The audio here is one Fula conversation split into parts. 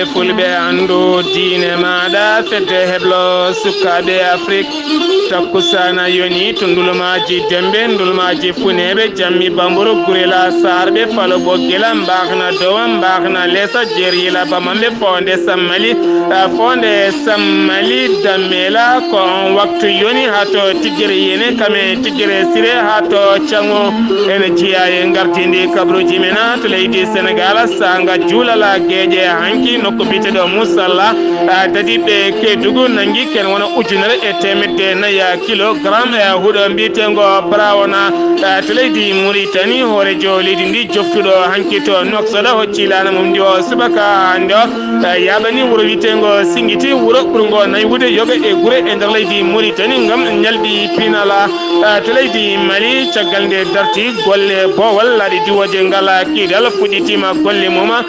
ɓe fulɓe andu diine maɗa fedde heblo sukaɓe Afrique takkusana yoni to ndulmaji dembe ndulmaji funeɓe jammi bamburu gurela sarɓe falo boggela mbakna dowa mbakna lesa jeryila bamamɓe fonde sammali dammela ko on waktu yoni hato tigire yene kame tigire sire hato cango ene jiyaye gartindi kabruji mena to leydi Sénégal sanga julala geeje hanki nokko biteɗo musalla tati ɓe Kédougou nangi ken wona ujunere e temedde naya kilogramme e huuɗo mbitengo brawona to leydi Mauritanie hoorejo leydi ndi joftuɗo hanki to noksoɗa hoccilana mum ndi o subaka hande o yaɓani wuuro witengo Singiti wuuro ɓurgo naywude yoga e guure e nder leydi Mauritanie gam ñalɗi pinala to leydi Mali caggal nde darti golle bowal laaɗi diwoje ngala kiidal fuɗɗitima golle muma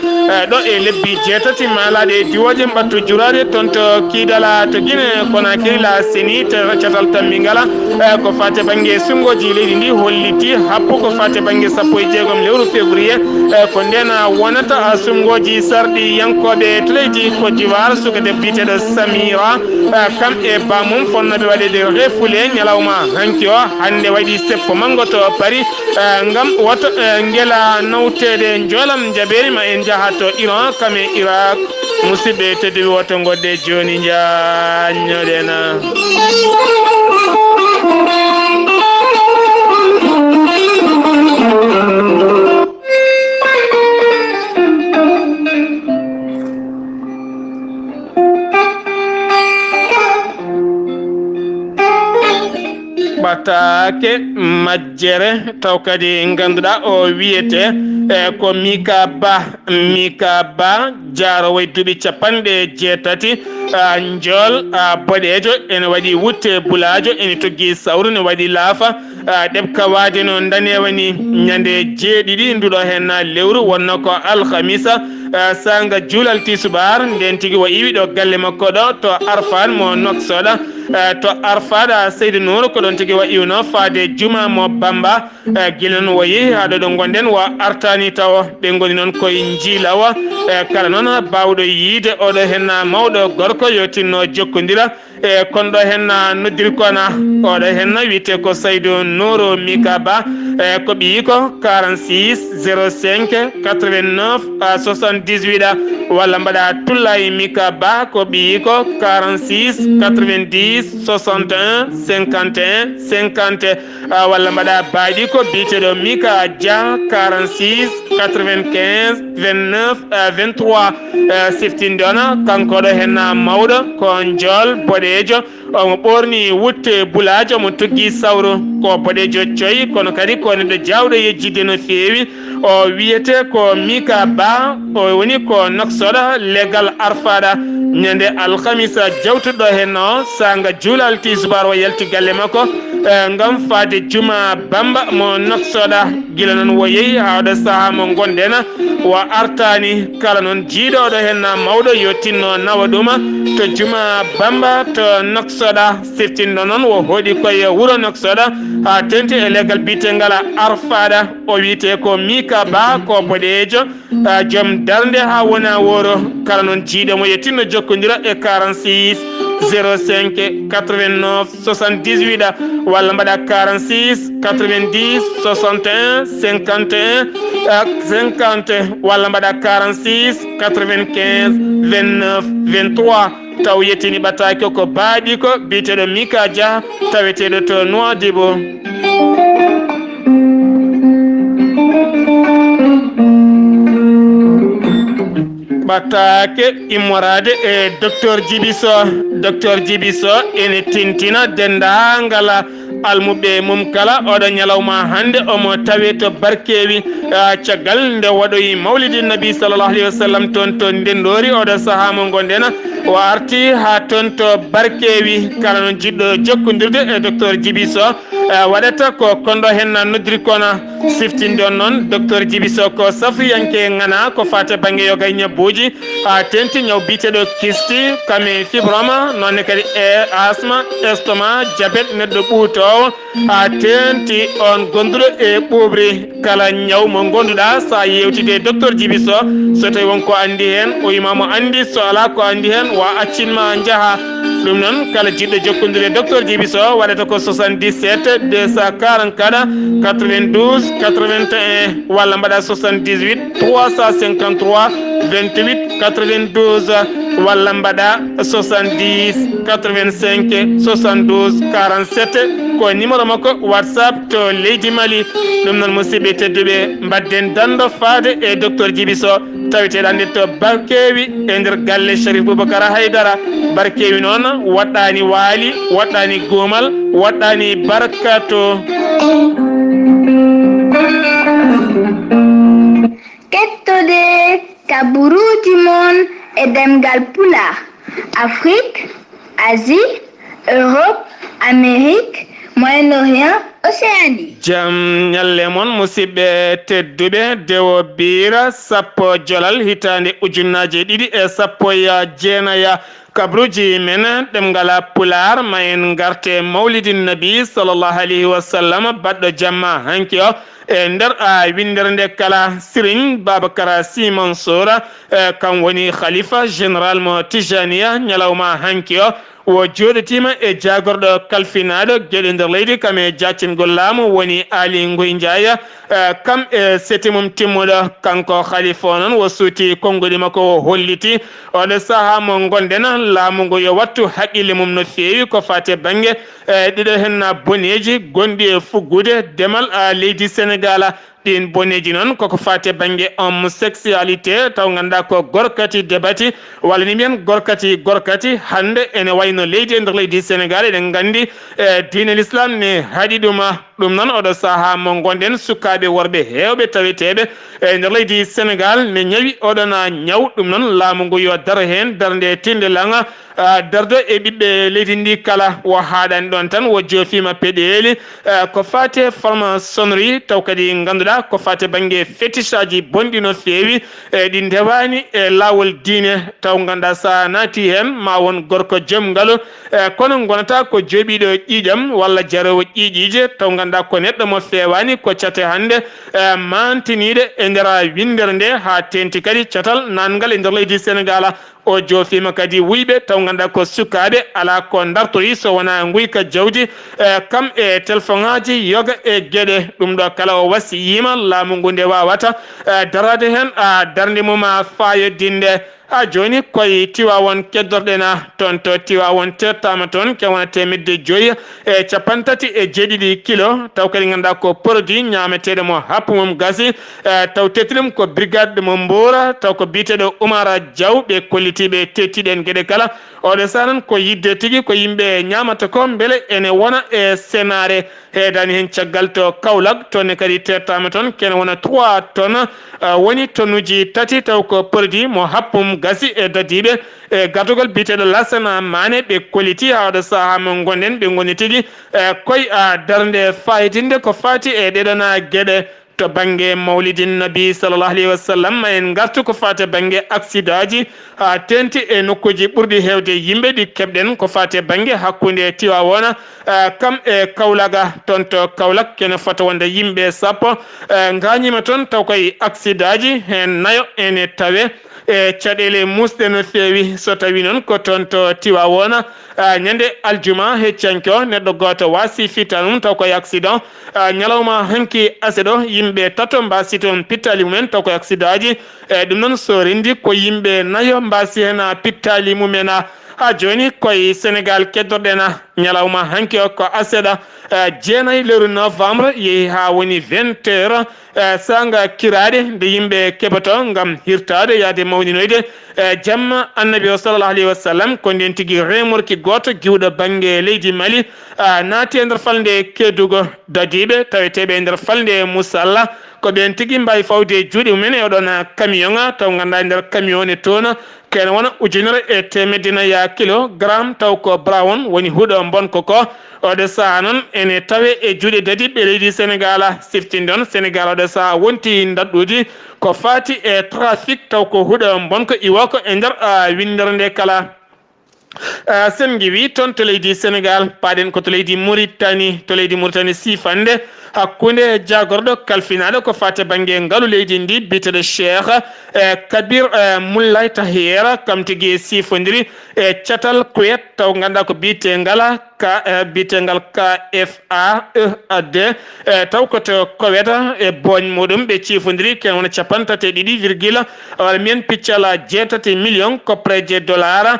ɗo e lebbi jeetati malaɗe diwoje mbattu jurade toon to kiidala to Guinée Conakry la seni catal tammi ngala ko fate banggue sungoji leydi ndi holliti happu ko fate banggue 16 lewru février ko ndena wonata sungoji sarɗi yankoɓe to leydi Côte d'Ivoire sukade biteɗo Samira kam e bamum fonnoɓe waɗede refule ñalawma hanki o hande waɗi seppo mango to Paris ngam woto ngela nawtede jolam jaɓerima en jaaha to Iran kam e Irak musidɓe tedduɓe woto godde joni jañoɗena ɓattake majjere taw kadi ganduɗa o wiyete ko Mika Ba jaarowo e duuɓi 80 njool boɗejo ene waɗi wutte bulajo ene togui sawru ne waɗi laafa ɗebka wade no danewani ñande jeeɗiɗi nduɗo hen lewru wonno ko alhamisa sanga juulal tisubar nden tigui o iwi ɗo galle makko ɗo to Arfan mo noksoɗa to Arfada Seydou Nour ko ɗon tigui wa iwno faade juma mo Bamba guila noon wo yeehi haɗo ɗo gonɗen wo artani taw ɓe goni noon koye jiilawa kala noon bawɗo yiide oɗo hen mawɗo gorko yo tinno jokkodira e konɗo hen noddiri kona oɗo hen wiyete ko Seydou Nour Mika Ba ko ɓiyi ko 46 05 89 78 walla mbaɗa Tullayi Mika Ba ko ɓiyi ko 46 90 61 51 50 walla mbaɗa baaɗi ko biteɗo Mika Dia 46 95 29 23 siftinde ona kanko ɗo hen mawɗo ko jool boɗejo omo ɓorni wutte bulajo mo togui sawru ko boɗejo coyi kono kadi ko neɗɗo jawɗo yejjide no fewi o wiyete ko Mika Ba o woni ko noksoɗo leggal Arfada ñande alhamisa jawtuɗo hen o sanga juulal tisubar o yalti galle makko ngam faade juma Bamba mo noksoɗa guila noon wo yeehi hawɗo saaha mo gonɗen wo artani kala noon jiiɗoɗo hen mawɗo yo tinno nawa ɗuma to juma Bamba to noksoɗa siftinɗo noon wo hooɗi koye wuuro noksoɗa ha tenti e leggal bitengal Arfada o wiyete ko Mika Ba ko boɗejo joom darde ha wona woro kala noon jiiɗomo yo tinno jokkodira e 46 05 89 78 walla mbaɗa 46 90 61 51 50 walla mbaɗa 46 95 29 23 taw yettini ɓattaki ko baaɗi ko biteɗo Mika Dia taweteɗo to Nouadhibou. ɓattake immorade e docteur Djiby Sow ene tintina dendagal almuɓe mum kala oɗo ñalawma hande omo tawe to Barkewi caggal nde waɗoyi mawlidi nabi sallallahu alayhi wa sallam toon to Ndendori oɗo saaha mo gonɗen o arti ha tonto barkewi kala non jiddo jokkondirde e docteur Djibiso waɗata ko kondo hen noddiri kono siftinde on noon docteur Djibiso ko safiyanke ngana ko fate banggue yoga ñabbuji ha tenti ñaw biteɗo kisti kame fibroma nonne kadi e asma estomac diabète neɗɗo ɓuutowo ha tenti on gonduɗo e ɓuɓri kala ñaw mo gonduɗa sa yewtide docteur Djibiso so tawi wonko andi hen o yimamo andi so ala ko andi hen wa accinma jaaha ɗum noon kala jiɗɗo jokkodiре docteur Djibiso waɗata ko 77 244 92 81 walla mbaɗa 78 353 28 92 walla mbaɗa 70 85 72 47 ko numéro makko WhatsApp to leydi Mali. ɗum noon musidɓe tedduɓe mbadden dando faade e docteur Djibiso taweteɗo ande to barkewi e nder galle Sharif Boubacara Haydara barkewi noon waɗɗani waali waɗɗani goomal waɗɗani barkato. Kettode kaburuji mon e demgal pulaar Afrique, Asie, Europe, Amérique, Moyen-Orient, Océanie. Jam nyalle mon musidɓe tedduɓe dewo biira sappo jolal hitande ujunnaje ɗiɗi e sappo ya jeenaya kabruji men ɗemgala pular mayen garte mawlidin nabi sallallahu alayhi wa sallam baɗɗo jamma hanki o e nder a windere nde kala Serigne Babacar Sy Mansour kam woni khalifa général mo Tijaniya ñalawma hanki o joɗotima e jagorɗo kalfinaɗo gueɗe nder leydi kam e jaccingol laamu woni Ali Ngoye Ndiaye kam e seti mum timmuɗo kanko khalifa o noon wo suuti konngudi makko o holliti oɗo saaha mo gonɗen laamu ngu yo wattu haqqille mum no feewi ko fate banggue ɗiɗo hen boneji gonɗi e fuggude demal leydi Sénégal ɗin boneji noon koko fate banggue homosexualité taw ganduɗa ko gorkati debati walla ni mbiyen gorkati hande ene wayno leydi e nder leydi Sénégal eɗen gandi diine l'islam ne haaɗi ɗum noon oɗo saaha mo gonɗen sukaɓe worɓe hewɓe taweteɓe e nder leydi Sénégal ne ñawi oɗona ñaw ɗum noon laamu ngu yo daro hen darde tinde langa dardo e ɓiɓɓe leydi ndi kala wo haɗani ɗon tan wo joofima peɗeli ko fate franc-maçonnerie taw kadi ganduɗa ko fate banggue fétiche aji bonɗi no feewi ɗi ndewani e lawol diine taw ganduɗa sa naati hen ma won gorko joom ngaalu kono gonata ko jooɓiɗo ƴiƴam walla jarowo ƴiƴije taw ganduɗa ko neɗɗo mo fewani ko cate hande mantiniɗe e nder windere nde ha tenti kadi catal nangal e nder leydi Sénégal o joofima kadi wuyɓe taw ganduɗa ko sukaɓe ala ko dartori so wona guyka jawdi kam e téléphone aji yoga e gueɗe ɗum ɗo kala o wasiyima laamu ngu nde wawata darade hen darde mum fayodinde ha joni koye Tiwawon keddorɗena toon to Tiwawon tettama toon kewona temedde 5 e 37 kilo taw kadi ganduɗa ko produit ñameteɗo mo happu mum gasi taw tettiɗum ko brigade mo Mboura taw ko biteɗo Oumar Diaw ɓe kollitiɓe tettiɗen gueɗe kala oɗo sanan ko yidde tigui ko yimɓe ñamata ko beele ene wona e senare heedani hen caggal to Kaolack tonne kadi tettama toon kene wona 3 tonnes woni tonnuji tati taw ko produit mo happum gasi e dadiɓe e gatugol biteɗo Lassana Mané ɓe kolliti ha waɗa saaha mo gonɗen ɓe goni tigui koye darde fayitinde ko fati e ɗeɗona gueɗe to banggue mawlidin nabi sallallahu alayhi wa sallam en gartu ko fate banggue accident ji ha tenti e nokkuji ɓurɗi hewde yimɓe ɗi keɓɗen ko fate banggue hakkude Tiwawona kam e Kaolaga toon to Kaolack kene fota wonde yimɓe sappo gañima toon taw koye accident ji hen nayo ene tawe e caɗele musɗe no feewi so tawi noon ko toon to Tiwawona ñande aljuma heccanke o neɗɗo goto wasi fitanum taw koye accident ñalawma hanki aseɗo yimɓe tato mbasi toon pittali mumen taw koye accident ji ɗum noon so rendi ko yimɓe nayo mbasi hen pittali mumen ha joni koye Sénégal keddorɗena ñalawma hanki o ko aseɗa 9 lewru novembre yeehi ha woni 20 heures sanga kirade nde yimɓe keɓoto gam hirtade yaade mawninoyde jamma annabi o sallallahu alayhi wa sallam ko nden tigui remorki goto giwɗo banggue leydi Mali naati e nder falde Kédougou dadiɓe taweteɓe e nder falde Moussalla ko ɓen tigi mbawi fawde juuɗe mumen e oɗon camion taw ganduɗa nder camion ne toon ken wona ujunere e temedina ya kilogramme taw ko brown woni huuɗo bonko ko oɗo saha noon ene tawe e juuɗe dadiɓe leydi Sénégal siftinde on Sénégal oɗo saha wonti dadɗude ko fati e trafic taw ko huuɗo bonko iwa ko e nder windere nde kala sen giwi toon to leydi Sénégal paɗen ko to leydi Mauritanie sifande hakkunde jagorɗo kalfinaɗo ko fate banggue ngaalu leydi ndi biteɗo Cheikh Kabir Moulay Tahir kam tigui sifodiri e catal Kuwait taw ganduɗa ko bitengal KFAEAD taw koto Kuwait e boñ muɗum ɓe cifodiri ken wona 32,1 wala mbiyen piccala 7 million koppreje dollar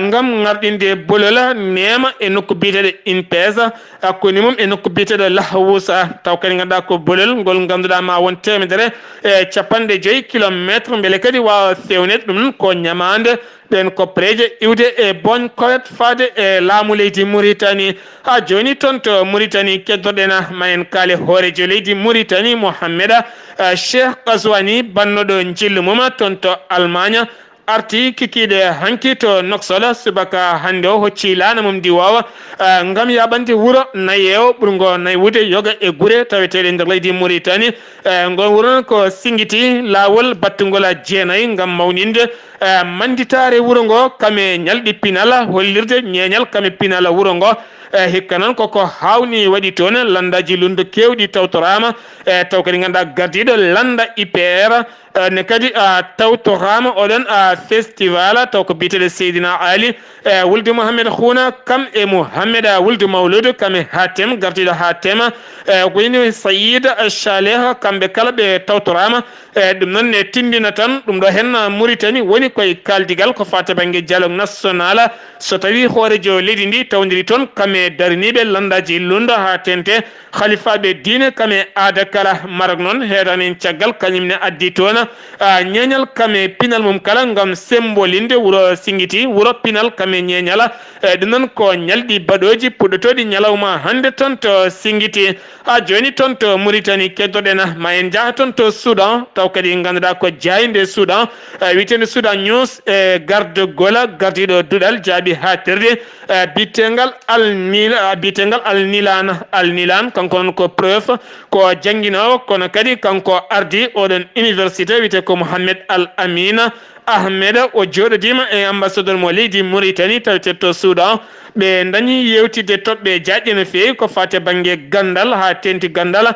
ngam ngardinde bolola nema e nokku biteɗo INPES hakkude mum e nokku biteɗo Lahousa taw kadi ganduɗa ko bolol ngol ganduɗa ma won 150 kilométre beele kadi wawa fewnede ɗum noon ko ñamande ɗen koppreje iwde e boñ Kuwait fade e laamu leydi Mauritanie ha joni toon to Mauritanie keddoɗen ma en kaale hoorejo leydi Mauritanie Mohamed Cheikh Ghazouani bannoɗo jillu mum toon to Allemagne arti kikiɗe hanki to Nouakchott subaka hande o hocci lana mum di wawa ngam yaɓande wuuro Nayewo ɓurgo naywude yoga e guure taweteɗe nder leydi Mauritanie ngon wuuro noon ko singiti lawol battugol jeenayyi ngam mawninde manditare wuuro ngo kame ñalɗi pinal hollirde ñeñal kame pinal wuuro ngo hikka noon koko hawni waɗi toon landaji lundu kewɗi tawtorama taw kadi ganduɗa gardiɗo landa IPR ne kadi tawtorama oɗon festival taw ko biteɗo Seydina Ali wulde Mouhamed Khouna kam e Mouhamed wulde Mawlud kame Hatem gardiɗo Hatem woni Sayid Chaleh kamɓe kala ɓe tawtorama ɗum noon ne tindina tan ɗum ɗo hen Mauritanie woni koye kaldigal ko fate banggue dialogue national so tawi hoorejo leydi ndi tawdiri toon kame dariniɓe landaji lunda ha tente khalifaɓe diine kame aada kala Maroc noon heeɗanen caggal kañumne addi toon ñeñal kame pinal mum kala ngam sembolinde wuuro singiti wuuro pinal kame ñeñala ɗum noon ko ñalɗi baɗoji puɗɗotoɗi ñalawma hande toon to singiti ha joni toon to Mauritanie keddoɗen ma en jaaha toon to Soudan taw kadi ganduɗa ko jayinde Soudan witende Soudan News garde gola gardiɗo duɗal jaaɓi ha terde bitengal Al Nilan kanko on ko preuve ko jangguinowo kono kadi kanko ardi oɗon université wiyete ko Mohamed Al Amin Ahmed o joɗodima e ambassadeur mo leydi Mauritanie tawete to Soudan ɓe dañi yewtide toɓɓe jaƴƴe no fewi ko fate banggue gandal ha tenti gandal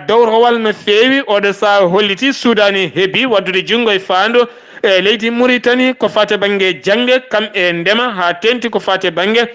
dowrowal no fewi oɗo saha holliti Soudani heebi waddude junggo e fandu e leydi Mauritanie ko fate banggue jangde kam e ndema ha tenti ko fate banggue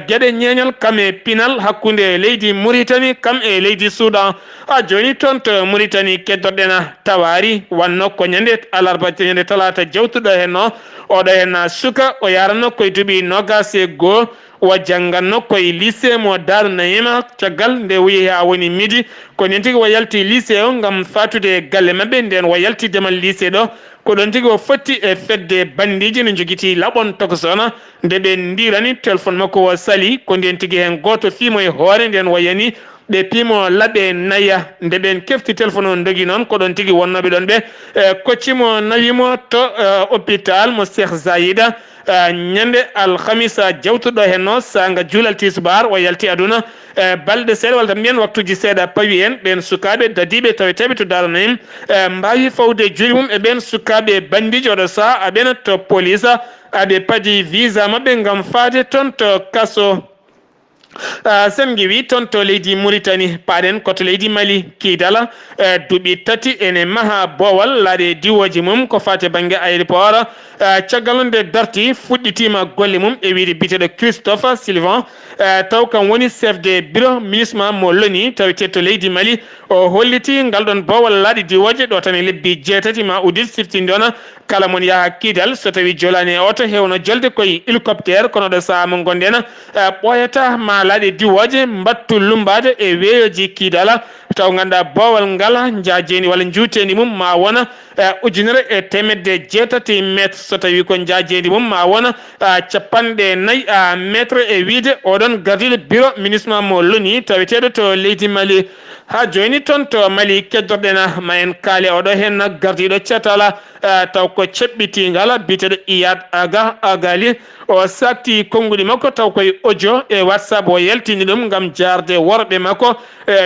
gueɗe ñeñal kam e pinal hakkude leydi Mauritanie kam e leydi Soudan ha joni toon to Mauritanie keddoɗen tawari wanno ko ñande alarba ñande talata jawtuɗo henno oɗo hen suka o yaranno koye duuɓi 22 o jangganno koye lycée mo Darou Naima caggal nde wi ha woni midi ko nen tigui o yalti lycée o gam fatude galle mabɓe nden o yalti demal lycée ɗo ko ɗon tigui o fotti e fedde bandiji no joguiti laɓon tokosona nde ɓe ndirani téléphone makko o sali ko nden tigui hen goto fimo e hoore nden wayani ɓe piimo laaɓe naya nde ɓen kefti téléphone o dogui noon ko ɗon tigui wonnoɓe ɗon ɓe koccimo nawimo to hôpital mo Cheikh Zayida ñande alhamisa jawtuɗo henno sanga juulal tisbar o yalti aduna balɗe seeɗa walla tan mbiyen waktuji seeɗa pawi en ɓen sukaɓe dadiɓe taweteɓe to Darou Naim mbawi fawde juuɗe mum e ɓen sukaɓe bandiji oɗo saha aɓena to police aɓe paadi visa mabɓe gam faade toon to kaso sen giwi toon to leydi Mauritanie paɗen koto leydi Mali kiidala duuɓi tati ene maaha boowal laaɗe diwoji mum ko fate banggue aéroport caggal nde darti fuɗɗitima golle mum e wiide biteɗo Christophe Sylvain taw kam woni chef de bureau ministre mo loni tawete to leydi Mali o holliti ngal ɗon boowal laaɗe diwoje ɗo tan e lebbi 6 ma udit siftinde on kala mon yaha kiidal so tawi jolani e oto hewno jolde koye hélicoptère kono ɗo saaha mo gonɗen ɓoyata ma laaɗe diwoje mbattu lumbade e weeyoji kiidala taw ganda bowal ngala njajeni wala juteni mum ma wona ujunere e temedde jeetati mètre so tawi ko njajeni mum ma wona capanɗe nayi mètre e wiide oɗon gardiɗo bureau ministre mo loni taweteɗo to leydi Mali ha joni toon to Mali keddorɗena ma en kaali oɗo hen gardiɗo catala taw ko ceɓɓitingal biteɗo Iyad Agali o sakti konnguli makko taw koye audio e WhatsApp o yaltini ɗum gam jarde worɓe makko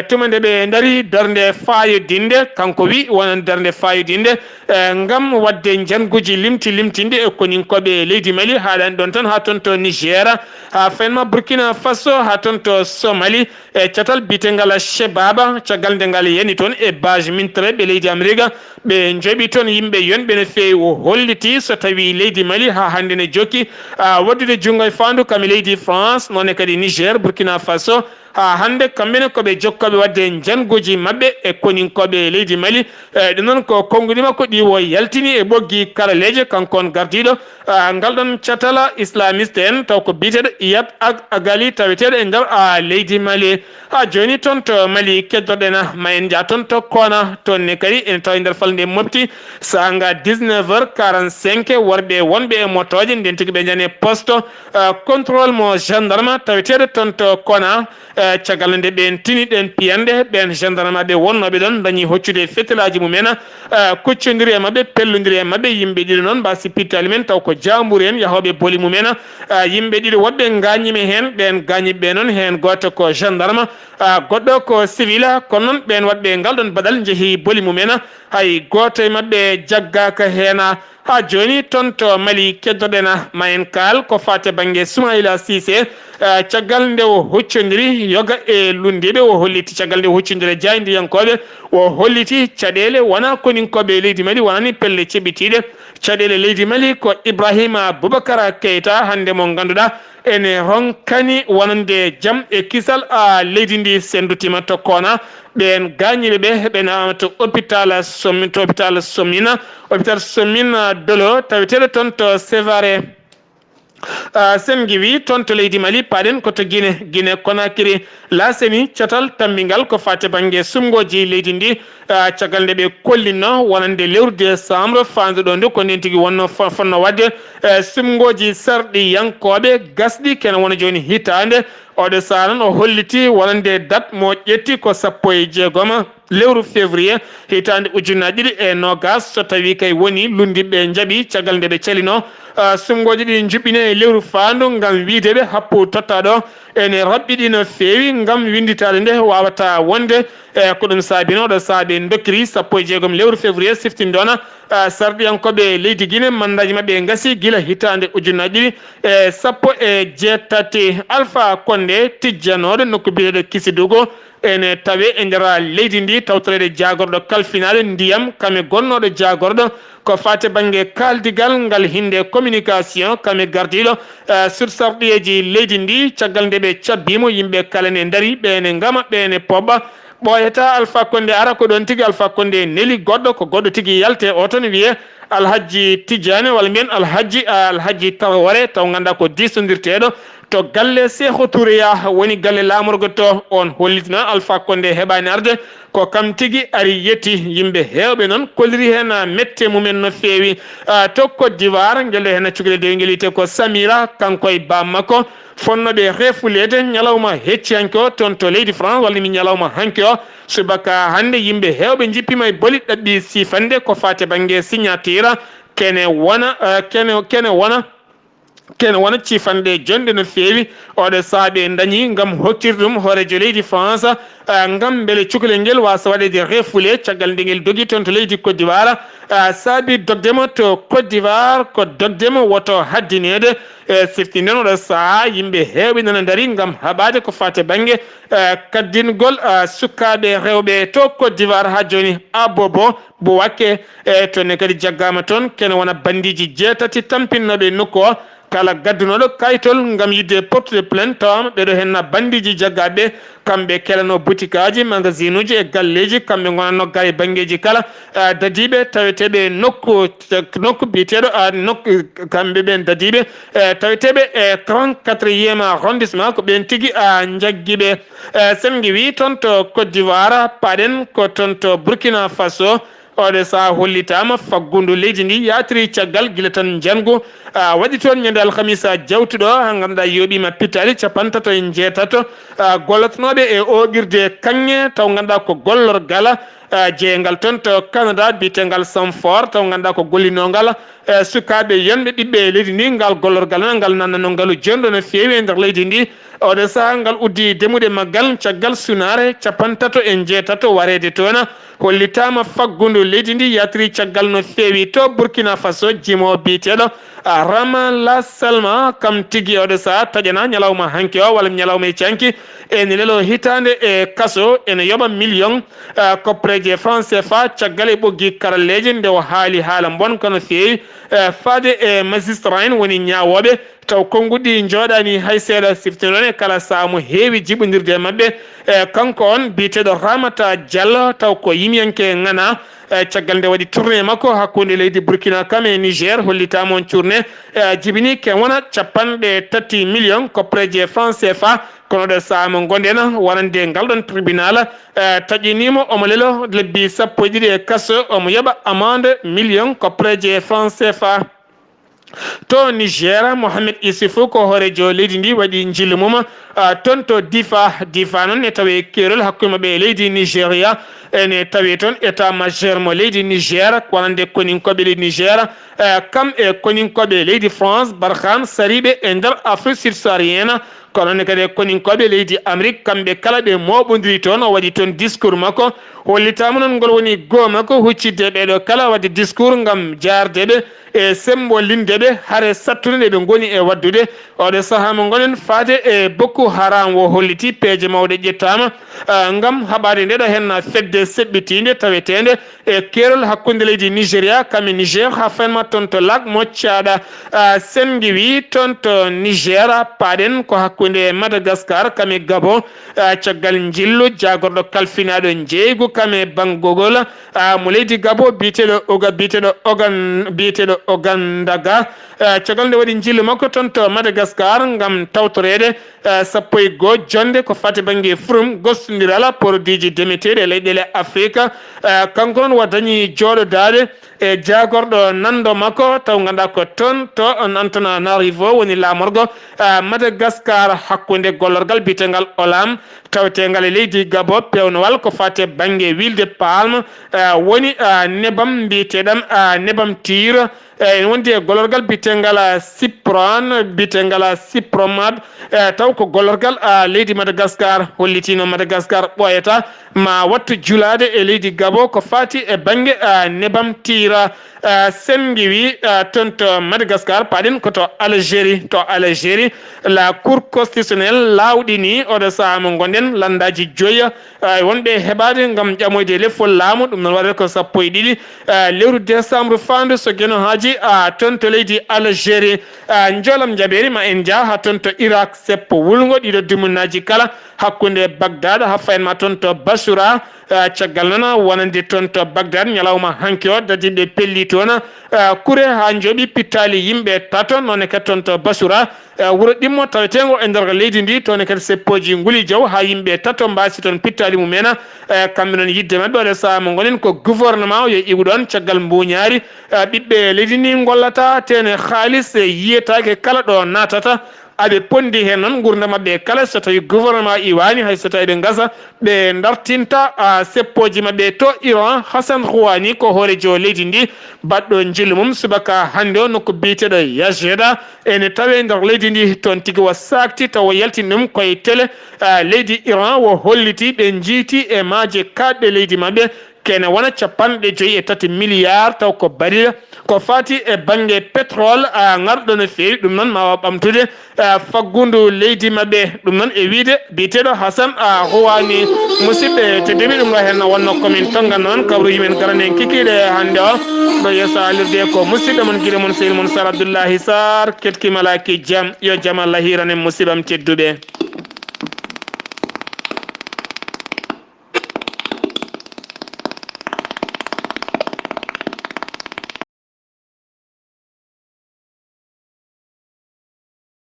tumande ɓe daari darde fayodinde kanko wi wonan darde fayodinde gam wadde janguji limtinde e koninkoɓe leydi Mali haɗani ɗon tan ha toon to Niger ha fenma Burkina Faso ha toon to Somalie e catal bitegal Shebaba caggal nde ngal yani toon e base mintre ɓe leydi Amérique ɓe jooɓi toon yimɓe yonɓe no fewi o holliti so tawi leydi Mali ha hande ne jokki waddude jungo e fandu kam leydi France nonne kadi Niger Burkina Faso ha hande kamɓene koɓe jokkoɓe wadde janguji mabɓe e koninkoɓe leydi Mali ɗum noon ko konnguli makko ɗi o yaltini e ɓoggi karaleje kankon gardiɗo ngal ɗon catala islamiste en taw ko biteɗo Iyad Agali taweteɗo e nder leydi Mali ha joni toon to Mali keddorɗena ma en jaa toon to Kona toonne kadi ene tawi nder falde mofti sanga 19h45 worɓe wonɓe e motoje nden tigui ɓe jani poste contrôle mo gendarme taweteɗo toon to Kona caggal nde ɓen tini ɗen piyande ɓen gendarme ɓe wonnoɓe ɗon dañi hoccude fetelaji mumen kuccodiri e mabɓe pellodiri e mabɓe yimɓe ɗiɗi noon mba sippitali men taw ko jambour en yahoɓe booli mumen yimɓe ɗiɗi woɓɓe gañimi hen ɓen gañiɓe noon hen goto ko gendarme goɗɗo ko civil kono noon ɓen waɗɓe ngal ɗon baɗal jeehi booli mumen hay goto e mabɓe jaggaka hen ha joni toon to Mali keddorɗena ma en kaal ko fate banggue Soumaïla Cissé caggal nde o huccodiri yoga e lundiɓe o holliti caggal nde o huccodiri jaydiyankoɓe o holliti caɗele wona koninkoɓe leydi Mali wonani pelle ceɓitiɗe caɗele leydi Mali ko Ibrahima Boubacara Keita hande mo ganduɗa ene ronkani wonande jaam e kisal leydi ndi sendutima to Kona ɓen gañiɓe ɓe ɓena to hôpital Sommina hôpital Sommina Dolo taweteɗo toon to Sévaré sen giwi toon to leydi Mali paɗen koto Guinée Conakry laseni catal tambigal ko fate banggue sumgoji leydi ndi caggal nde ɓe kollinno wonande lewru décembre fanduɗo nde ko nden tigui wonno fonno wadde sumgoji sarɗi yankoɓe gasɗi kene wona joni hitande oɗo saaha noon o holliti wonande date mo ƴetti ko 16 lewru février hitande ujunnaje ɗiɗi e nogas so tawi kay woni lundiɓe jaaɓi caggal nde ɓe calino sumgoji ɗi juɓɓine e lewru fandu gam wideɓe happu tottaɗo ene raɓɓiɗi no fewi gam winditade nde wawata wonde ko ɗum saabino ɗo saabe dokkiri 16 lewru février siftinde ona sarɗiyankoɓe leydi Guinée mandaji mabɓe gasi guila hitande ujunnaje ɗiɗi e 17 Alpha Condé tijjanoɗo nokku biyeɗo Kisidugo ene tawe e nder leydi ndi tawtorede jagorɗo kalfinade ndiyam kame gonnoɗo jagorɗo ko fate banggue kaldigal ngal hinde communication kame gardiɗo sur sarɗiyeji leydi ndi caggal nde ɓe cabbimo yimɓe kala ne daari ɓene gama ɓene pobɓa ɓoyata Alpha Condé ara ko ɗon tigui Alpha Condé neeli goɗɗo ko goɗɗo tigui yalte o toon wiye Alhaji Tidiane walla mbiyen Alhaji Traoré taw ganduɗa ko disodirteɗo to galle Sékou Touréya woni galle lamorgo to on holliti noon Alpha Condé heɓani arde ko kam tigui ari yetti yimɓe hewɓe noon kolliri hen mette mumen no fewi to Côte d'Ivoire guel hen cukalel de guel wiyete ko Samira kanko e bammakko fonnoɓe refulede ñalawma heccihanke o toon to leydi France walla mi ñalawma hanke o subaka hande yimɓe hewɓe jippima e boli ɗaɓɓi sifande ko fate banggue signature kene wona cifande jonde no fewi oɗo saabe dañi gam hokkirde ɗum hoorejo leydi France gam beele cukalel ngel wasa waɗede refule caggal nde ngel doogui toon to leydi Côte d'Ivoire saabi dogdemo to Côte d'Ivoire ko dogdemo woto haddinede siftinde oɗo saaha yimɓe hewɓe nana daari gam haɓade ko fate banggue kaddingol sukaɓe rewɓe to Côte d'Ivoire ha joni abobo bo wakke tonne kadi jaggama toon kene wona bandiji jeetati tampinnoɓe nokku o kala gaddunoɗo kaytol ngam yidde portude plainte tawama ɓeɗo henna bandiji jaggaɓe kamɓe kelano boutique aji magasin uji e galleji kamɓe gonanno gari banggueji kala dadiɓe taweteɓe nokku biteɗo nokku kamɓe ɓen dadiɓe taweteɓe e 34e arrondissement ko ɓen tigui jagguiɓe sen wi toon to Côte d'Ivoire paɗen ko toon to Burkina Faso oɗo saha hollitama faggudu leydi ndi yatiri caggal guila tan jango waɗi toon ñande alhamisa jawtuɗo ha ganduɗa yoɓima pittali 57 gollotonoɓe e oɓirde kanŋe taw ganduɗa ko gollorgal jeeyngal toon to Canada bitengal Sanfort taw ganduɗa ko gollinogal sukaɓe yonɓe ɓiɓɓe leydi ndi ngal gollorgal ngal nannano ngalu jonɗo no fewi e nder leydi ndi oɗo saha ngal uddi demude maggal caggal sunare 36 warede toon hollitama faggudu leydi ndi yatiri caggal no fewi to Burkina Faso jimo biteɗo Ramala Salma kam tigui oɗo saha taƴana ñalawma hanki o walla ñalawma e canki ene lelo hitande e kaso ene yoɓa million koppreje franc CFA caggal e ɓoggi karalleje nde o haali haala bon kono fewi faade e magistrat en woni ñawoɓe taw konngudi jooɗani hay seeɗa siftinone e kala saha mo heewi jiɓodirde e maɓɓe kanko on biteɗo Ramata Diallo taw ko yimiyanke ngana caggal nde waɗi tourné makko hakkude leydi Burkina kam e Niger hollitama on tourné jibini ke wona 30 million koppreje franc CFA kono ɗo saha mo gonɗen wonande ngal ɗon tribunal taƴinimo omo lelo lebbi 12 e kaso omo yoɓa amende million koppreje franc CFA to Niger Mohamed Issoufou ko horejo leydi ndi waɗi jillu mum toon to Difa noon e tawe kerol hakkude maɓɓe e leydi Nigéria ene tawi toon état majeur mo leydi Niger wonande koninkoɓe leydi Niger kam e koninkoɓe leydi France Barkhane sariɓe e nder Afrique subsaharienne kono ne kadi koninkoɓe leydi Amérique kamɓe kala ɓe moɓodiri toon o waɗi toon discours makko hollitama noon ngol woni goo makko huccidde ɓeɗo kala wadde discours ngam jardeɓe e sembolindeɓe haare sattude nde ɓe goni e waddude oɗo saaha mo gonen faade e Boko Haram o holliti peeje mawɗe ƴettama ngam haɓade ndeɗo henna fedde seɓɓitinde tawetende e kerol hakkude leydi Nigéria kame Niger ha fanma toon to lac moccaɗa sen wi toon to Niger paɗen ko hakkude Madagascar kame Gabon caggal jillu jagorɗo kalfinaɗo jeygu kame bangogol mo leydi Gabon biteɗo Ogandaga caggal nde waɗi jillu makko toon to Madagascar ngam tawtorede 11 jonde ko fati banggue furum gostodiral produit ji demeteɗe e leyɗele Afrique kanko noon wa dañi jooɗodade e jagorɗo nando makko taw ganduɗa ko toon to Antananarivo woni lamorgo Madagascar hakkude gollorgal bitegal Olam tawetegal e leydi Gabon pewnowal ko fate banggue wilde palme woni nebam mbiteɗam nebam tire en wondi e gollorgal bitegal Cypromad taw ko gollorgal leydi Madagascar hollitino Madagascar ɓoyata ma wattu julade e leydi Gabon ko fati e banggue nebam tira sen wi toon to Madagascar paɗen koto Algérie la cour constitutionnelle lawɗini oɗo saha mo gonɗen landaji joyyi wonɓe heɓade gam ƴamoyde lefol laamu ɗum noon waɗata ko 12 lewru décembre fandu so gueno haji toon to leydi Algérie jolam jaɓeri ma en jaa ha toon to Irak seppo wulgo ɗiɗo dumunaji kala hakkude Bagdad ha fayenma toon to Bassoura caggal noon wonande toon to Bagdad ñalawma hanki o dadiɓe pelli toon kure ha jooɓi pittali yimɓe tato nonne kadi toon to Bassoura wuuro ɗimmo tawetego e nder leydi ndi toon kadi seppoji nguli jaw ha yimɓe tato mbasi toon pittali mumen kamɓe noon yidde mabɓe oɗo saaha mo gonen ko gouvernement yo igu ɗon caggal mbuñaari ɓiɓɓe leydi ndi gollata tene haalis yiyetake kala ɗo natata aɓe pondi hen noon gurdam mabɓe kala so tawi gouvernement iwani hay so tawi ɓe gasa ɓe dartinta seppoji mabɓe to Iran Hassan Rouhani ko hoorejo leydi ndi baɗɗo jillu mum subaka hande o nokko biteɗo Yazeda ene tawe nder leydi ndi toon tigui wo sakti taw yaltini ɗum koye télé leydi Iran wo holliti ɓe jiiti e maaje kaɗɗe leydi mabɓe kene wona capanɗe joyi e tati milliard taw ko bari ko fati e banggue pétrole ngarɗo no fewi ɗum noon ma waw ɓamtude faggudu leydi mabɓe ɗum noon e wiide biteɗo Hasan Rouhani musidɓe tedduɓe ɗum ɗo hen wonno komin tonga noon kawruji men garane en kikiɗe hande o ɗo yesso alirde ko musidɗo mon guiɗo mon sehil mon Sar Abdoullahi Sarr ketkimalaki jaam yo jaam Allah hiranen musidɓam tedduɓe